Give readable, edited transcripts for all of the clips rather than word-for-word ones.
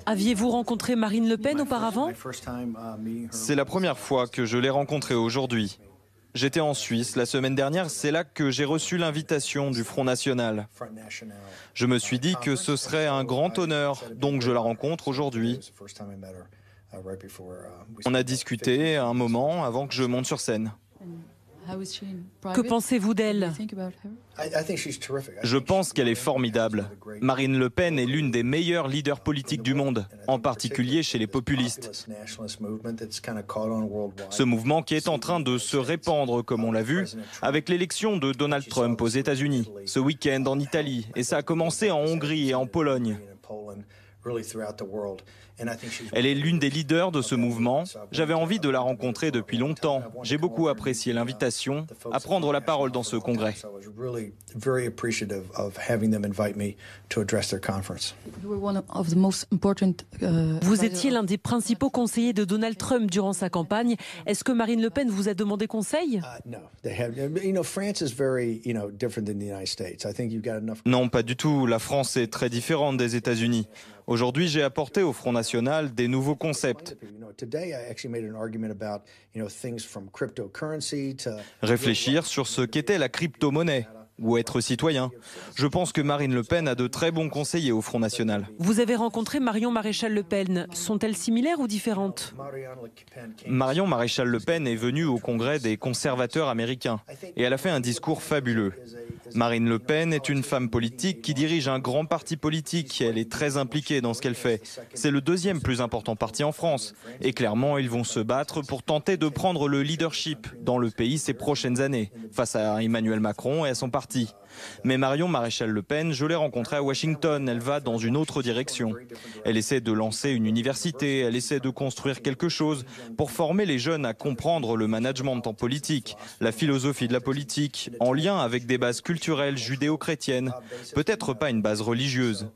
Aviez-vous rencontré Marine Le Pen auparavant? C'est la première fois que je l'ai rencontrée aujourd'hui. J'étais en Suisse la semaine dernière, c'est là que j'ai reçu l'invitation du Front National. Je me suis dit que ce serait un grand honneur, donc je la rencontre aujourd'hui. On a discuté un moment avant que je monte sur scène. Que pensez-vous d'elle? Je pense qu'elle est formidable. Marine Le Pen est l'une des meilleures leaders politiques du monde, en particulier chez les populistes. Ce mouvement qui est en train de se répandre, comme on l'a vu, avec l'élection de Donald Trump aux États-Unis, ce week-end en Italie, et ça a commencé en Hongrie et en Pologne. Elle est l'une des leaders de ce mouvement. J'avais envie de la rencontrer depuis longtemps. J'ai beaucoup apprécié l'invitation à prendre la parole dans ce congrès. Vous étiez l'un des principaux conseillers de Donald Trump durant sa campagne. Est-ce que Marine Le Pen vous a demandé conseil? Non, pas du tout. La France est très différente des États-Unis. Aujourd'hui, j'ai apporté au Front National des nouveaux concepts. Réfléchir sur ce qu'était la crypto-monnaie ou être citoyen. Je pense que Marine Le Pen a de très bons conseillers au Front National. Vous avez rencontré Marion Maréchal Le Pen. Sont-elles similaires ou différentes? Marion Maréchal Le Pen est venue au congrès des conservateurs américains et elle a fait un discours fabuleux. Marine Le Pen est une femme politique qui dirige un grand parti politique. Elle est très impliquée dans ce qu'elle fait. C'est le deuxième plus important parti en France. Et clairement, ils vont se battre pour tenter de prendre le leadership dans le pays ces prochaines années, face à Emmanuel Macron et à son parti. Mais Marion Maréchal Le Pen, je l'ai rencontrée à Washington. Elle va dans une autre direction. Elle essaie de lancer une université, elle essaie de construire quelque chose pour former les jeunes à comprendre le management en politique, la philosophie de la politique, en lien avec des bases culturelles judéo-chrétiennes, peut-être pas une base religieuse.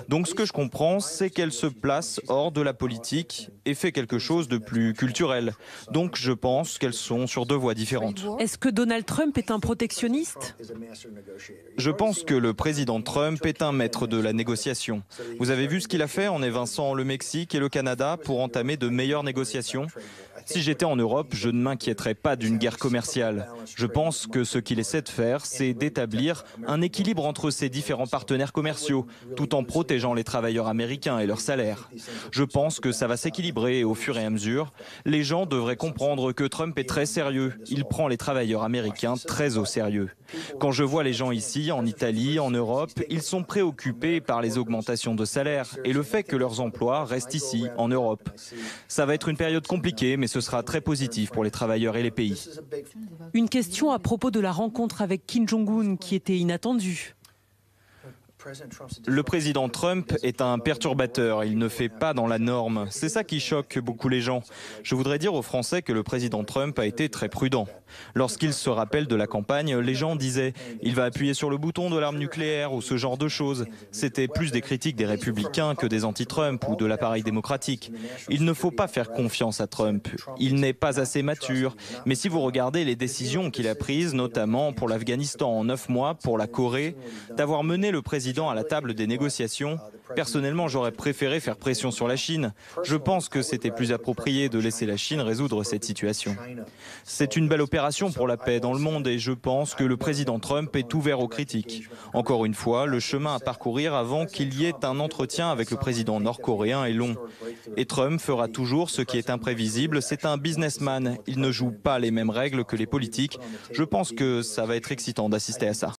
Donc ce que je comprends, c'est qu'elle se place hors de la politique et fait quelque chose de plus culturel. Donc je pense qu'elles sont sur deux voies différentes. Est-ce que Donald Trump est un protectionniste? Je pense que le président Trump est un maître de la négociation. Vous avez vu ce qu'il a fait en évinçant le Mexique et le Canada pour entamer de meilleures négociations? Si j'étais en Europe, je ne m'inquiéterais pas d'une guerre commerciale. Je pense que ce qu'il essaie de faire, c'est d'établir un équilibre entre ses différents partenaires commerciaux, tout en protégeant les travailleurs américains et leurs salaires. Je pense que ça va s'équilibrer au fur et à mesure. Les gens devraient comprendre que Trump est très sérieux. Il prend les travailleurs américains très au sérieux. Quand je vois les gens ici, en Italie, en Europe, ils sont préoccupés par les augmentations de salaire et le fait que leurs emplois restent ici, en Europe. Ça va être une période compliquée, mais ce sera très positif pour les travailleurs et les pays. Une question à propos de la rencontre avec Kim Jong-un qui était inattendue. Le président Trump est un perturbateur, il ne fait pas dans la norme. C'est ça qui choque beaucoup les gens. Je voudrais dire aux Français que le président Trump a été très prudent. Lorsqu'il se rappelle de la campagne, les gens disaient « il va appuyer sur le bouton de l'arme nucléaire » ou ce genre de choses. C'était plus des critiques des républicains que des anti-Trump ou de l'appareil démocratique. Il ne faut pas faire confiance à Trump. Il n'est pas assez mature. Mais si vous regardez les décisions qu'il a prises, notamment pour l'Afghanistan en 9 mois, pour la Corée, d'avoir mené le président à la table des négociations, personnellement, j'aurais préféré faire pression sur la Chine. Je pense que c'était plus approprié de laisser la Chine résoudre cette situation. C'est une belle opération pour la paix dans le monde et je pense que le président Trump est ouvert aux critiques. Encore une fois, le chemin à parcourir avant qu'il y ait un entretien avec le président nord-coréen est long. Et Trump fera toujours ce qui est imprévisible. C'est un businessman. Il ne joue pas les mêmes règles que les politiques. Je pense que ça va être excitant d'assister à ça.